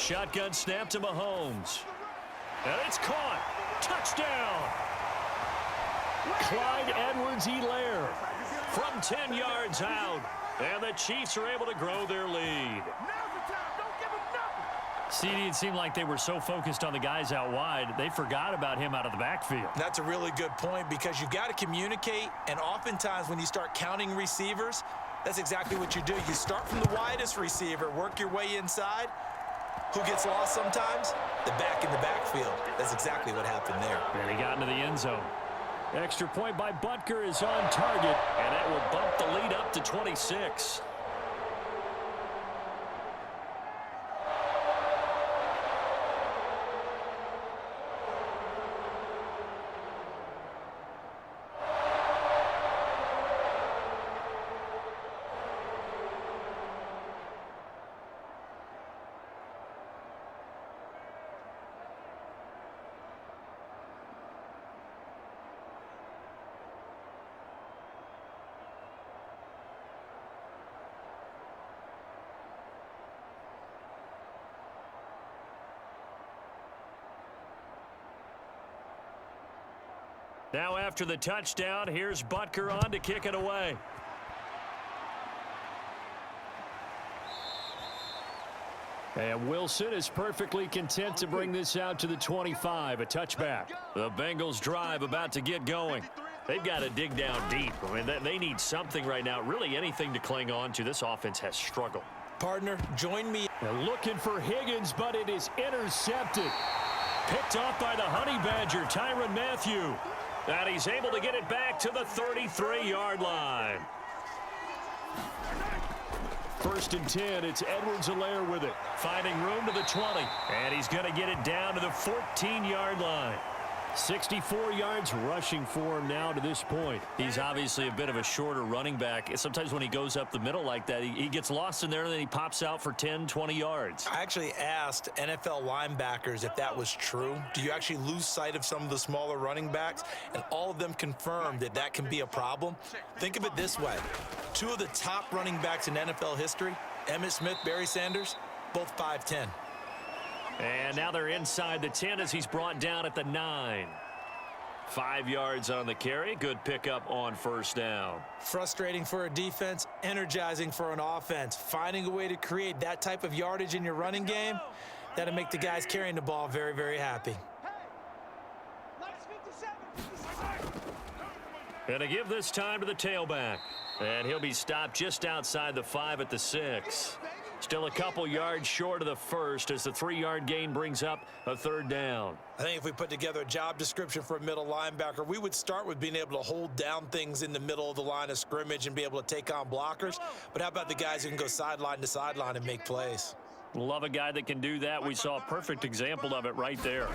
Shotgun snap to Mahomes. And it's caught. Touchdown. Clyde Edwards-Helaire from 10 yards out. And the Chiefs are able to grow their lead. CD, it seemed like they were so focused on the guys out wide, they forgot about him out of the backfield. That's a really good point because you've got to communicate, and oftentimes when you start counting receivers, that's exactly what you do. You start from the widest receiver, work your way inside. Who gets lost sometimes? The back in the backfield. That's exactly what happened there. And he got into the end zone. Extra point by Butker is on target, and that will bump the lead up to 26. Now after the touchdown, here's Butker on to kick it away. And Wilson is perfectly content to bring this out to the 25, a touchback. The Bengals drive about to get going. They've got to dig down deep. I mean, they need something right now, really anything to cling on to. This offense has struggled. Partner, join me. They're looking for Higgins, but it is intercepted. Picked off by the Honey Badger, Tyrann Mathieu. And he's able to get it back to the 33-yard line. First and 10, it's Edwards-Helaire with it. Finding room to the 20. And he's going to get it down to the 14-yard line. 64 yards rushing for him now to this point. He's obviously a bit of a shorter running back. Sometimes when he goes up the middle like that, he gets lost in there and then he pops out for 10, 20 yards. I actually asked NFL linebackers if that was true. Do you actually lose sight of some of the smaller running backs? And all of them confirmed that that can be a problem. Think of it this way. Two of the top running backs in NFL history, Emmitt Smith, Barry Sanders, both 5'10". And now they're inside the 10 as he's brought down at the 9. 5 yards on the carry. Good pickup on first down. Frustrating for a defense, energizing for an offense. Finding a way to create that type of yardage in your running game, that'll make the guys carrying the ball very, very happy. And to give this time to the tailback. And he'll be stopped just outside the 5 at the 6. Still a couple yards short of the first as the 3-yard gain brings up a third down. I think if we put together a job description for a middle linebacker, we would start with being able to hold down things in the middle of the line of scrimmage and be able to take on blockers. But how about the guys who can go sideline to sideline and make plays? Love a guy that can do that. We saw a perfect example of it right there.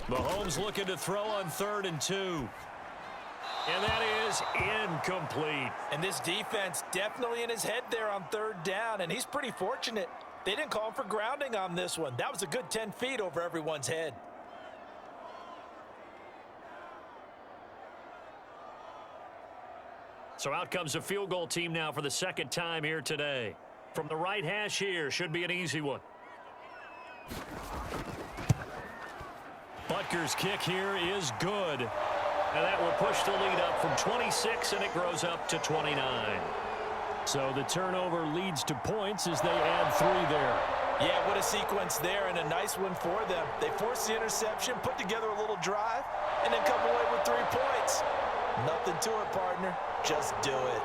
Mahomes looking to throw on 3rd and 2. And that is incomplete. And this defense definitely in his head there on 3rd down, and he's pretty fortunate. They didn't call for grounding on this one. That was a good 10 feet over everyone's head. So out comes the field goal team now for the second time here today. From the right hash here, should be an easy one. Butker's kick here is good. And that will push the lead up from 26, and it grows up to 29. So the turnover leads to points as they add 3 there. Yeah, what a sequence there, and a nice one for them. They forced the interception, put together a little drive, and then come away with 3 points. Nothing to it, partner. Just do it.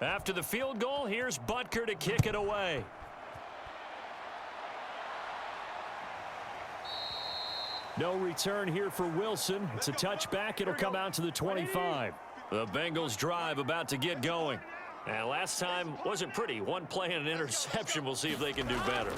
After the field goal, here's Butker to kick it away. No return here for Wilson. It's a touchback. It'll come out to the 25. The Bengals drive about to get going. And last time wasn't pretty. One play and an interception. We'll see if they can do better.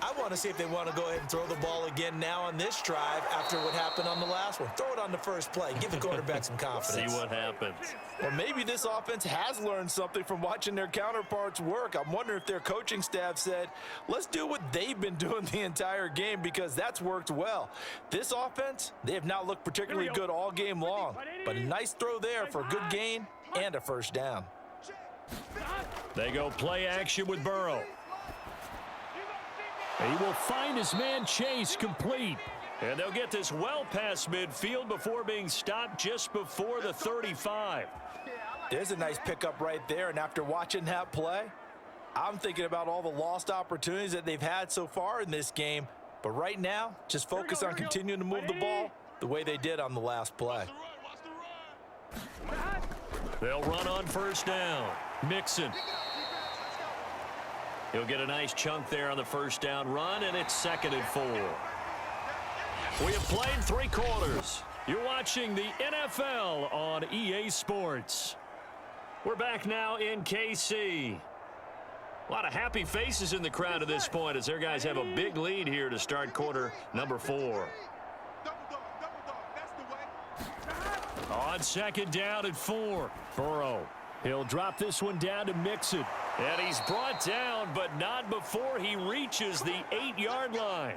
I want to see if they want to go ahead and throw the ball again now on this drive after what happened on the last one. Throw it on the first play. Give the quarterback some confidence. See what happens. Or maybe this offense has learned something from watching their counterparts work. I'm wondering if their coaching staff said, let's do what they've been doing the entire game, because that's worked well. This offense, they have not looked particularly good all game long. But a nice throw there for a good gain and a first down. They go play action with Burrow. He will find his man Chase complete. And they'll get this well past midfield before being stopped just before the 35. There's a nice pickup right there, and after watching that play, I'm thinking about all the lost opportunities that they've had so far in this game. But right now, just focus on continuing to move the ball the way they did on the last play. They'll run on first down. Mixon. He'll get a nice chunk there on the first down run, and it's 2nd and 4. We have played 3 quarters. You're watching the NFL on EA Sports. We're back now in KC. A lot of happy faces in the crowd at this point as their guys have a big lead here to start quarter number 4. On 2nd down and 4. Burrow. He'll drop this one down to Mixon. And he's brought down, but not before he reaches the 8-yard line.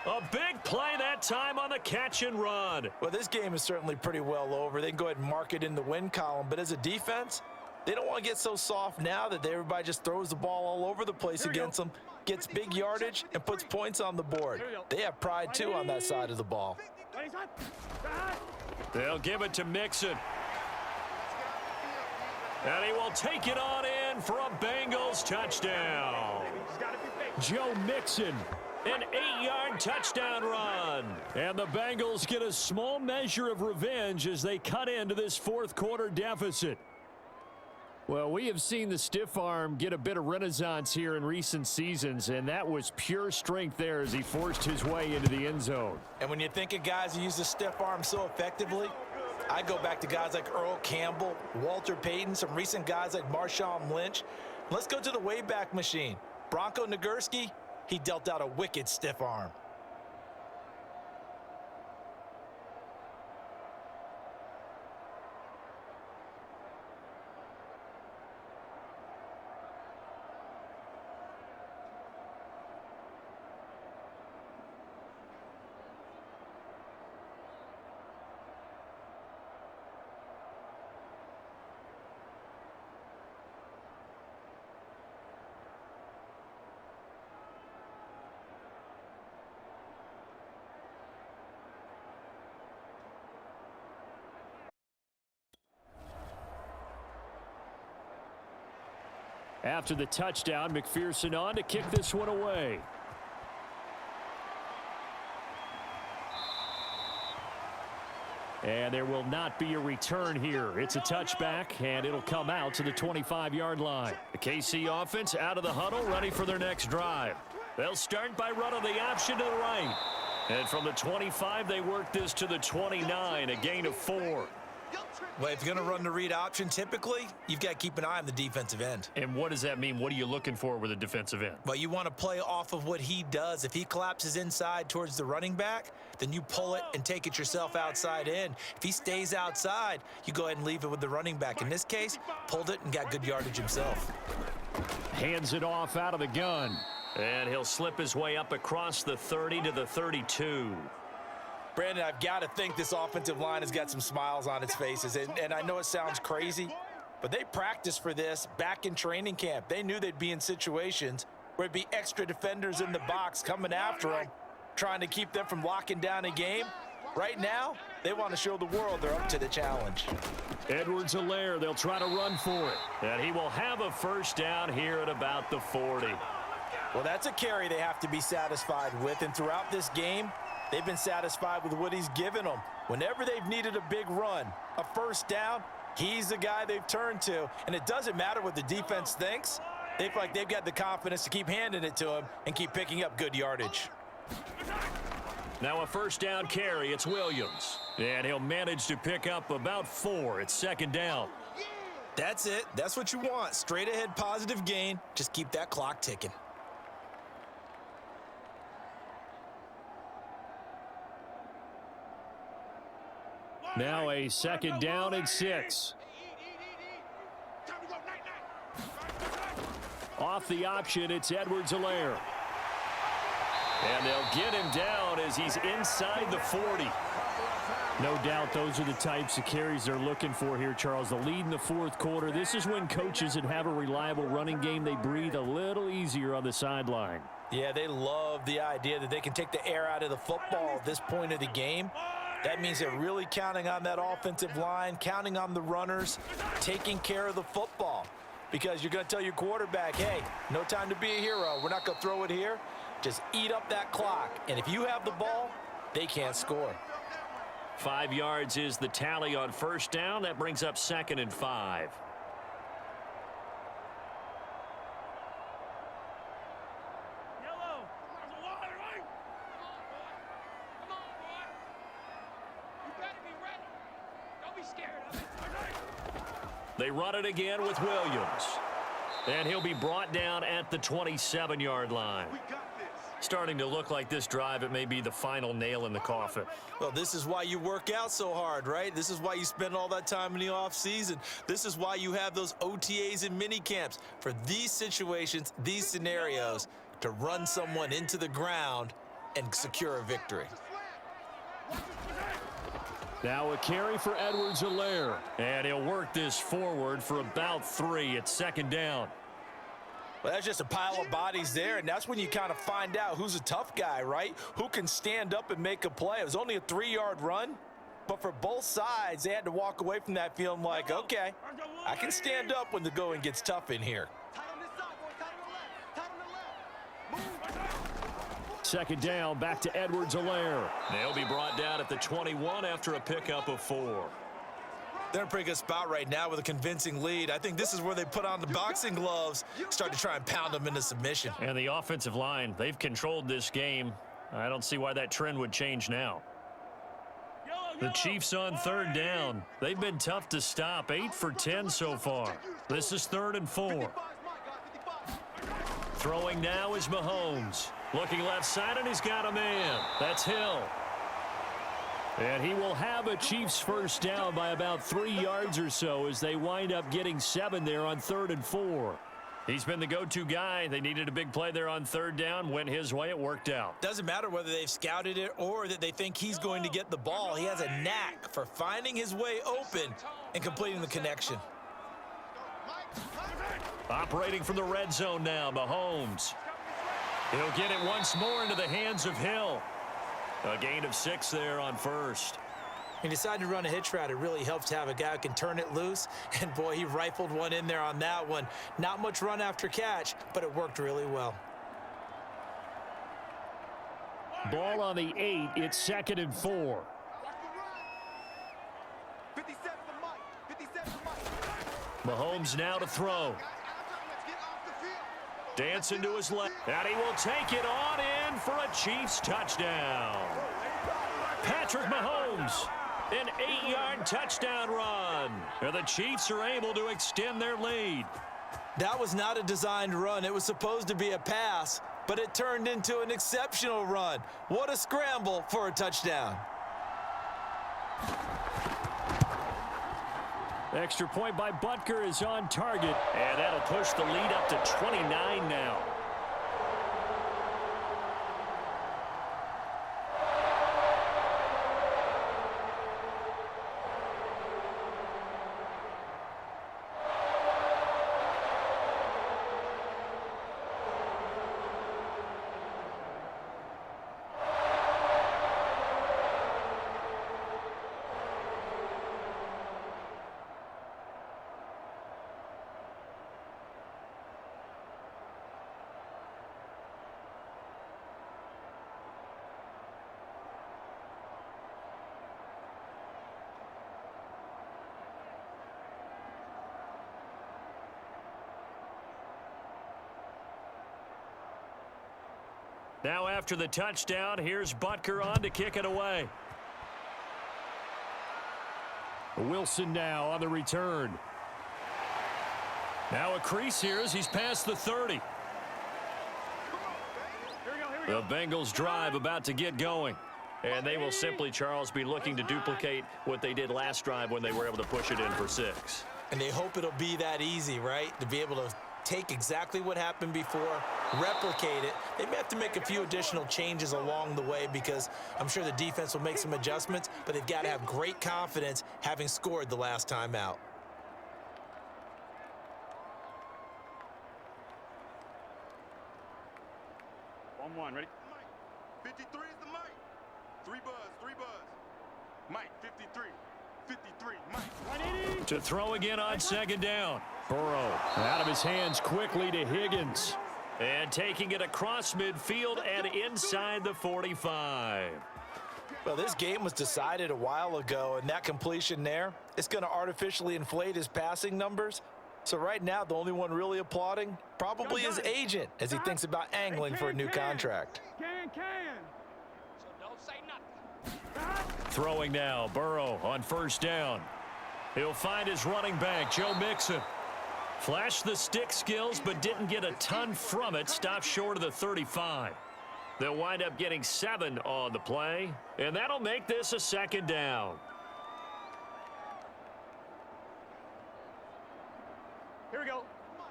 A big play that time on the catch and run. Well, this game is certainly pretty well over. They can go ahead and mark it in the win column. But as a defense, they don't want to get so soft now that everybody just throws the ball all over the place against them, gets big yardage, and puts points on the board. They have pride, too, on that side of the ball. They'll give it to Mixon. And he will take it on in for a Bengals touchdown. Joe Mixon, an 8-yard touchdown run. And the Bengals get a small measure of revenge as they cut into this 4th quarter deficit. Well, we have seen the stiff arm get a bit of renaissance here in recent seasons, and that was pure strength there as he forced his way into the end zone. And when you think of guys who use the stiff arm so effectively, I go back to guys like Earl Campbell, Walter Payton, some recent guys like Marshawn Lynch. Let's go to the Wayback Machine. Bronco Nagurski, he dealt out a wicked stiff arm. After the touchdown, McPherson on to kick this one away. And there will not be a return here. It's a touchback, and it'll come out to the 25-yard line. The KC offense out of the huddle, ready for their next drive. They'll start by running the option to the right. And from the 25, they work this to the 29, a gain of 4. Well, if you're going to run the read option, typically, you've got to keep an eye on the defensive end. And what does that mean? What are you looking for with a defensive end? Well, you want to play off of what he does. If he collapses inside towards the running back, then you pull it and take it yourself outside in. If he stays outside, you go ahead and leave it with the running back. In this case, pulled it and got good yardage himself. Hands it off out of the gun. And he'll slip his way up across the 30 to the 32. Brandon, I've got to think this offensive line has got some smiles on its faces. And I know it sounds crazy, but they practiced for this back in training camp. They knew they'd be in situations where it'd be extra defenders in the box coming after them, trying to keep them from locking down a game. Right now, they want to show the world they're up to the challenge. Edwards-Helaire, they'll try to run for it. And he will have a first down here at about the 40. Well, that's a carry they have to be satisfied with. And throughout this game, they've been satisfied with what he's given them. Whenever they've needed a big run, a first down, he's the guy they've turned to. And it doesn't matter what the defense thinks. They feel like they've got the confidence to keep handing it to him and keep picking up good yardage. Now a first down carry. It's Williams. And he'll manage to pick up about 4. It's second down. That's it. That's what you want. Straight ahead positive gain. Just keep that clock ticking. Now a second down and 6. Off the option, it's Edwards-Helaire. And they'll get him down as he's inside the 40. No doubt those are the types of carries they're looking for here, Charles. The lead in the fourth quarter. This is when coaches that have a reliable running game, they breathe a little easier on the sideline. Yeah, they love the idea that they can take the air out of the football at this point of the game. That means they're really counting on that offensive line, counting on the runners, taking care of the football. Because you're going to tell your quarterback, hey, no time to be a hero. We're not going to throw it here. Just eat up that clock. And if you have the ball, they can't score. 5 yards is the tally on first down. That brings up 2nd and 5. They run it again with Williams. And he'll be brought down at the 27-yard line. Starting to look like this drive, it may be the final nail in the coffin. Well, this is why you work out so hard, right? This is why you spend all that time in the offseason. This is why you have those OTAs and mini camps for these situations, these scenarios, to run someone into the ground and secure a victory. Now a carry for Edwards-Helaire. And he'll work this forward for about 3. It's 2nd down. Well, that's just a pile of bodies there, and that's when you kind of find out who's a tough guy, right? Who can stand up and make a play. It was only a 3-yard run, but for both sides, they had to walk away from that feeling like, okay, I can stand up when the going gets tough in here. 2nd down, back to Edwards-Helaire. They'll be brought down at the 21 after a pickup of 4. They're in a pretty good spot right now with a convincing lead. I think this is where they put on the boxing gloves, start to try and pound them into submission. And the offensive line, they've controlled this game. I don't see why that trend would change now. The Chiefs on 3rd down. They've been tough to stop. 8 for 10 so far. This is 3rd and 4. Throwing now is Mahomes. Looking left side, and he's got a man. That's Hill. And he will have a Chiefs first down by about 3 yards or so as they wind up getting 7 there on 3rd and 4. He's been the go-to guy. They needed a big play there on 3rd down. Went his way. It worked out. Doesn't matter whether they've scouted it or that they think he's going to get the ball. He has a knack for finding his way open and completing the connection. Operating from the red zone now, Mahomes. He'll get it once more into the hands of Hill. A gain of 6 there on first. He decided to run a hitch route. It really helps to have a guy who can turn it loose. And, boy, he rifled one in there on that one. Not much run after catch, but it worked really well. Ball on the 8. It's 2nd and 4. Mahomes now to throw. Dancing to his left. And he will take it on in for a Chiefs touchdown. Patrick Mahomes, an 8-yard touchdown run. And the Chiefs are able to extend their lead. That was not a designed run. It was supposed to be a pass, but it turned into an exceptional run. What a scramble for a touchdown. Extra point by Butker is on target. And that'll push the lead up to 29 now. Now after the touchdown, here's Butker on to kick it away. Wilson now on the return. Now a crease here as he's past the 30. The Bengals drive about to get going. And they will simply, Charles, be looking to duplicate what they did last drive when they were able to push it in for 6. And they hope it'll be that easy, right? To be able to take exactly what happened before, replicate it. They may have to make a few additional changes along the way because I'm sure the defense will make some adjustments, but they've got to have great confidence having scored the last time out. One, ready? 53 is the mic. 3 buzz, 3 buzz. Mike, 53. 53, Mike. To throw again on second down. Burrow out of his hands quickly to Higgins. And taking it across midfield and inside the 45. Well, this game was decided a while ago, and that completion there, it's going to artificially inflate his passing numbers. So right now, the only one really applauding probably his agent as he thinks about angling for a new contract. Throwing now, Burrow on first down. He'll find his running back, Joe Mixon. Flashed the stick skills, but didn't get a ton from it. Stopped short of the 35. They'll wind up getting 7 on the play, and that'll make this a second down. Here we go.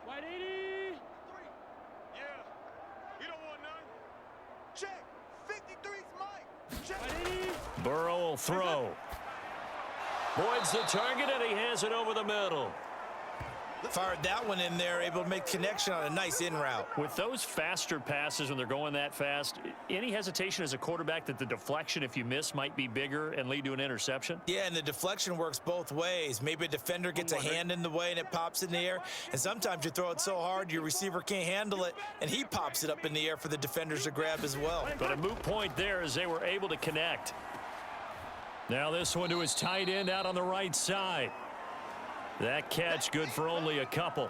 White 80. Yeah. You don't want none. Check. 53's Mike. Check. White 80. Burrow will throw. Boyd's the target, and he has it over the middle. Fired that one in there, able to make connection on a nice in route. With those faster passes when they're going that fast, any hesitation as a quarterback that the deflection, if you miss, might be bigger and lead to an interception? Yeah, and the deflection works both ways. Maybe a defender gets a hand in the way and it pops in the air, and sometimes you throw it so hard your receiver can't handle it, and he pops it up in the air for the defenders to grab as well. But a moot point there as they were able to connect. Now this one to his tight end out on the right side. That catch good for only a couple.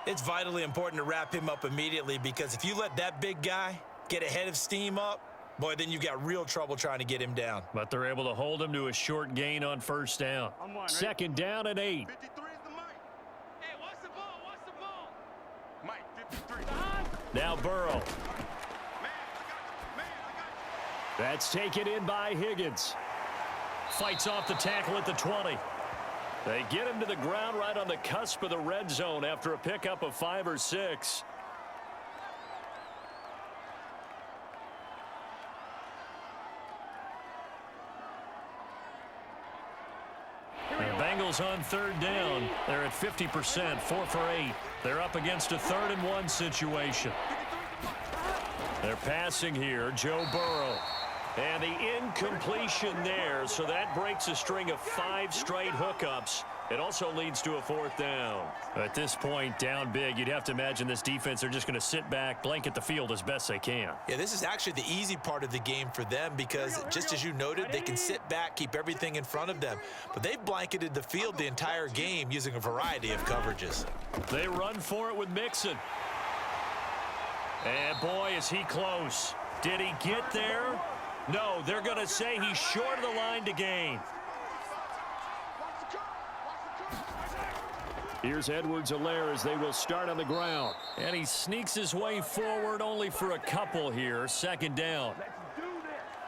It's vitally important to wrap him up immediately because if you let that big guy get ahead of steam up, boy, then you got real trouble trying to get him down. But they're able to hold him to a short gain on first down. Second down and 8. 53 is the mic. Hey, what's the ball? What's the ball? Mike, 53. Now Burrow. Man, I got you. That's taken in by Higgins. Fights off the tackle at the 20. They get him to the ground right on the cusp of the red zone after a pickup of 5 or 6. The Bengals on third down. They're at 50%, 4 for 8. They're up against a 3rd and 1 situation. They're passing here, Joe Burrow. And the incompletion there, so that breaks a string of 5 straight hookups. It also leads to a 4th down. At this point, down big, you'd have to imagine this defense are just going to sit back, blanket the field as best they can. Yeah, this is actually the easy part of the game for them because just as you noted, they can sit back, keep everything in front of them. But they've blanketed the field the entire game using a variety of coverages. They run for it with Mixon. And boy, is he close. Did he get there? No, they're going to say he's short of the line to gain. Here's Edwards-Helaire as they will start on the ground. And he sneaks his way forward only for a couple here. Second down.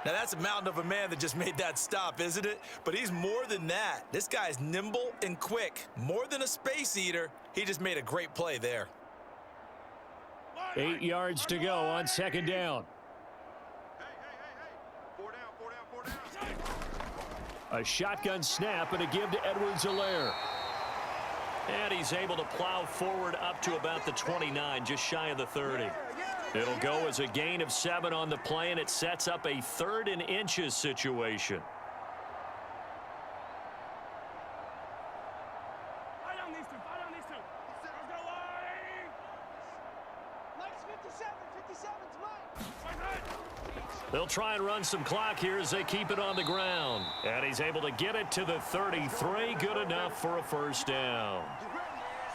Now, that's a mountain of a man that just made that stop, isn't it? But he's more than that. This guy's nimble and quick. More than a space eater, he just made a great play there. 8 yards to go on second down. A shotgun snap and a give to Edwards-Helaire. And he's able to plow forward up to about the 29, just shy of the 30. It'll go as a gain of 7 on the play, and it sets up a 3rd and inches situation. They'll try and run some clock here as they keep it on the ground. And he's able to get it to the 33. Good enough for a 1st down.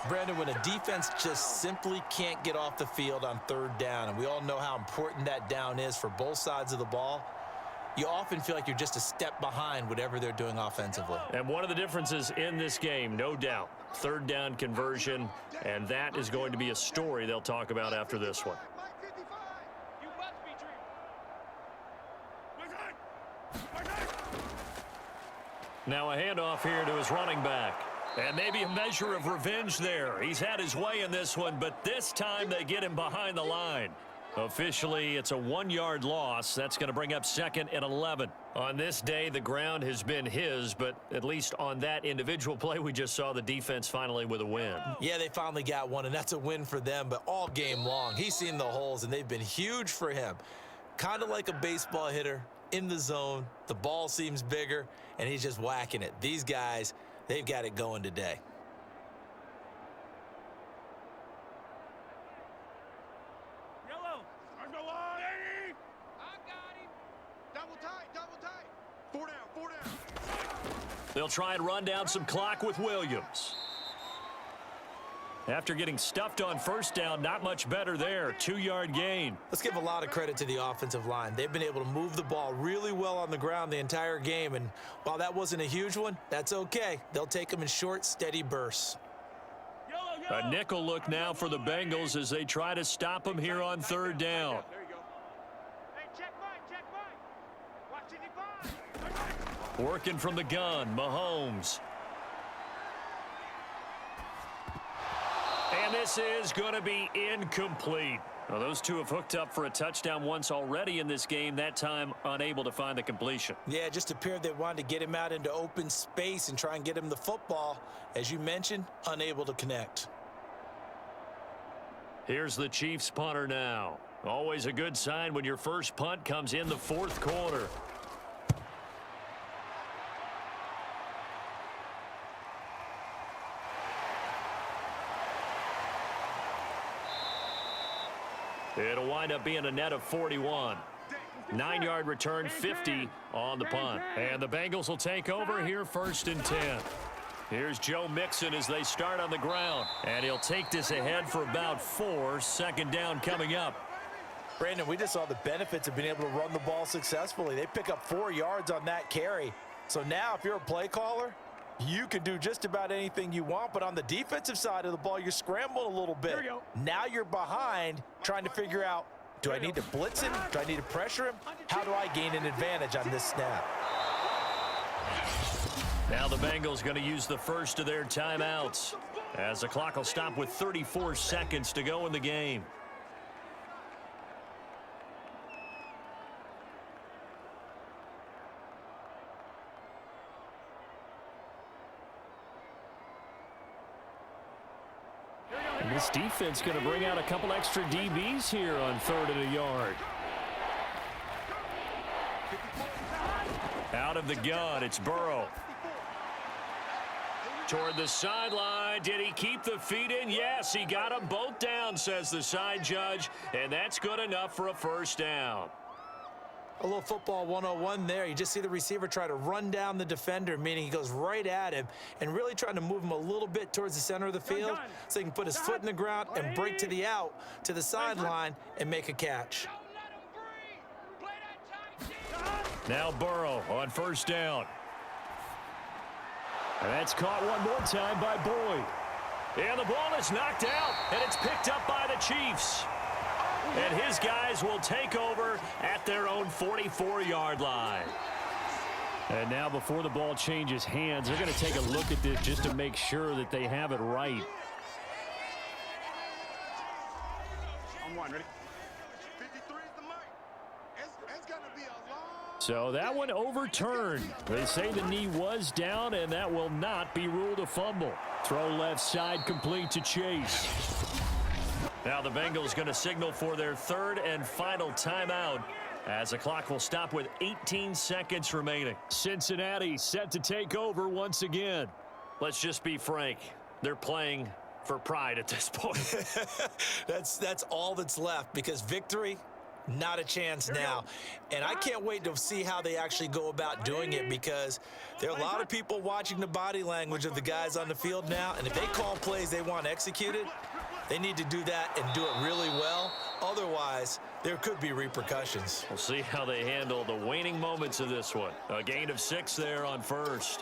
Brandon, when a defense just simply can't get off the field on 3rd down, and we all know how important that down is for both sides of the ball, you often feel like you're just a step behind whatever they're doing offensively. And one of the differences in this game, no doubt, 3rd down conversion, and that is going to be a story they'll talk about after this one. Now a handoff here to his running back. And maybe a measure of revenge there. He's had his way in this one, but this time they get him behind the line. Officially, it's a 1-yard loss. That's going to bring up 2nd and 11. On this day, the ground has been his, but at least on that individual play, we just saw the defense finally with a win. Yeah, they finally got one, and that's a win for them, but all game long, he's seen the holes, and they've been huge for him. Kind of like a baseball hitter in the zone. The ball seems bigger, and he's just whacking it. These guys, they've got it going today. Yellow. I'm the line. 80. I got him. Double tight, double tight. 4 down, 4 down. They'll try and run down some clock with Williams. After getting stuffed on first down, not much better there. 2-yard gain. Let's give a lot of credit to the offensive line. They've been able to move the ball really well on the ground the entire game, and while that wasn't a huge one, that's okay. They'll take them in short, steady bursts. A nickel look now for the Bengals as they try to stop him here on 3rd down. There you go. Hey, check Mike. Watch it, Working from the gun, Mahomes. And this is going to be incomplete. Well, those two have hooked up for a touchdown once already in this game, that time unable to find the completion. Yeah, it just appeared they wanted to get him out into open space and try and get him the football. As you mentioned, unable to connect. Here's the Chiefs punter now. Always a good sign when your first punt comes in the 4th quarter. It'll wind up being a net of 41. 9-yard return, 50 on the punt. And the Bengals will take over here 1st and 10. Here's Joe Mixon as they start on the ground. And he'll take this ahead for about 4. 2nd down coming up. Brandon, we just saw the benefits of being able to run the ball successfully. They pick up 4 yards on that carry. So now if you're a play caller, you can do just about anything you want, but on the defensive side of the ball, you're scrambling a little bit. Now you're behind, trying to figure out, do I need to blitz him? Do I need to pressure him? How do I gain an advantage on this snap? Now the Bengals going to use the first of their timeouts as the clock will stop with 34 seconds to go in the game. And this defense going to bring out a couple extra DBs here on 3rd and a yard. Out of the gun, it's Burrow. Toward the sideline. Did he keep the feet in? Yes, he got them both down, says the side judge, and that's good enough for a 1st down. A little football 101 there. You just see the receiver try to run down the defender, meaning he goes right at him and really trying to move him a little bit towards the center of the field so he can put his foot in the ground and break to the out, to the sideline, and make a catch. Now Burrow on 1st down. And that's caught one more time by Boyd. And the ball is knocked out, and it's picked up by the Chiefs. And his guys will take over at their own 44-yard line. And now before the ball changes hands, they're going to take a look at this just to make sure that they have it right. I'm one, ready? 53 is the mark. It's going to be a long... So that one overturned. They say the knee was down, and that will not be ruled a fumble. Throw left side complete to Chase. Now the Bengals going to signal for their 3rd and final timeout as the clock will stop with 18 seconds remaining. Cincinnati set to take over once again. Let's just be frank. They're playing for pride at this point. That's all that's left, because victory, not a chance now. And I can't wait to see how they actually go about doing it, because there are a lot of people watching the body language of the guys on the field now, and if they call plays they want executed, they need to do that and do it really well. Otherwise, there could be repercussions. We'll see how they handle the waning moments of this one. A gain of 6 there on 1st.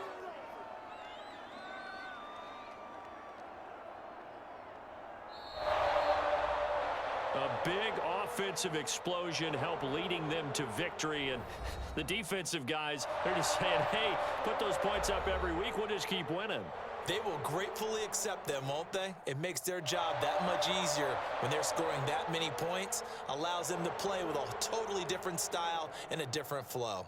A big offense offensive explosion help leading them to victory. And the defensive guys, they're just saying, hey, put those points up every week. We'll just keep winning. They will gratefully accept them, won't they? It makes their job that much easier when they're scoring that many points, allows them to play with a totally different style and a different flow.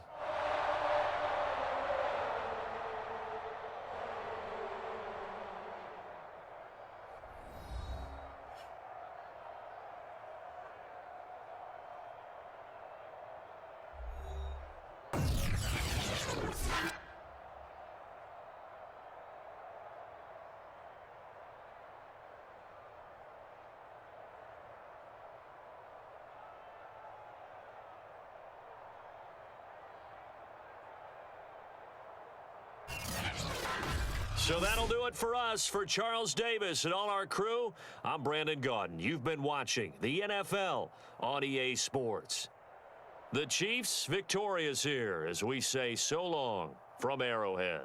So that'll do it for us. For Charles Davis and all our crew, I'm Brandon Gaudin. You've been watching the NFL on EA Sports. The Chiefs victorious here as we say so long from Arrowhead.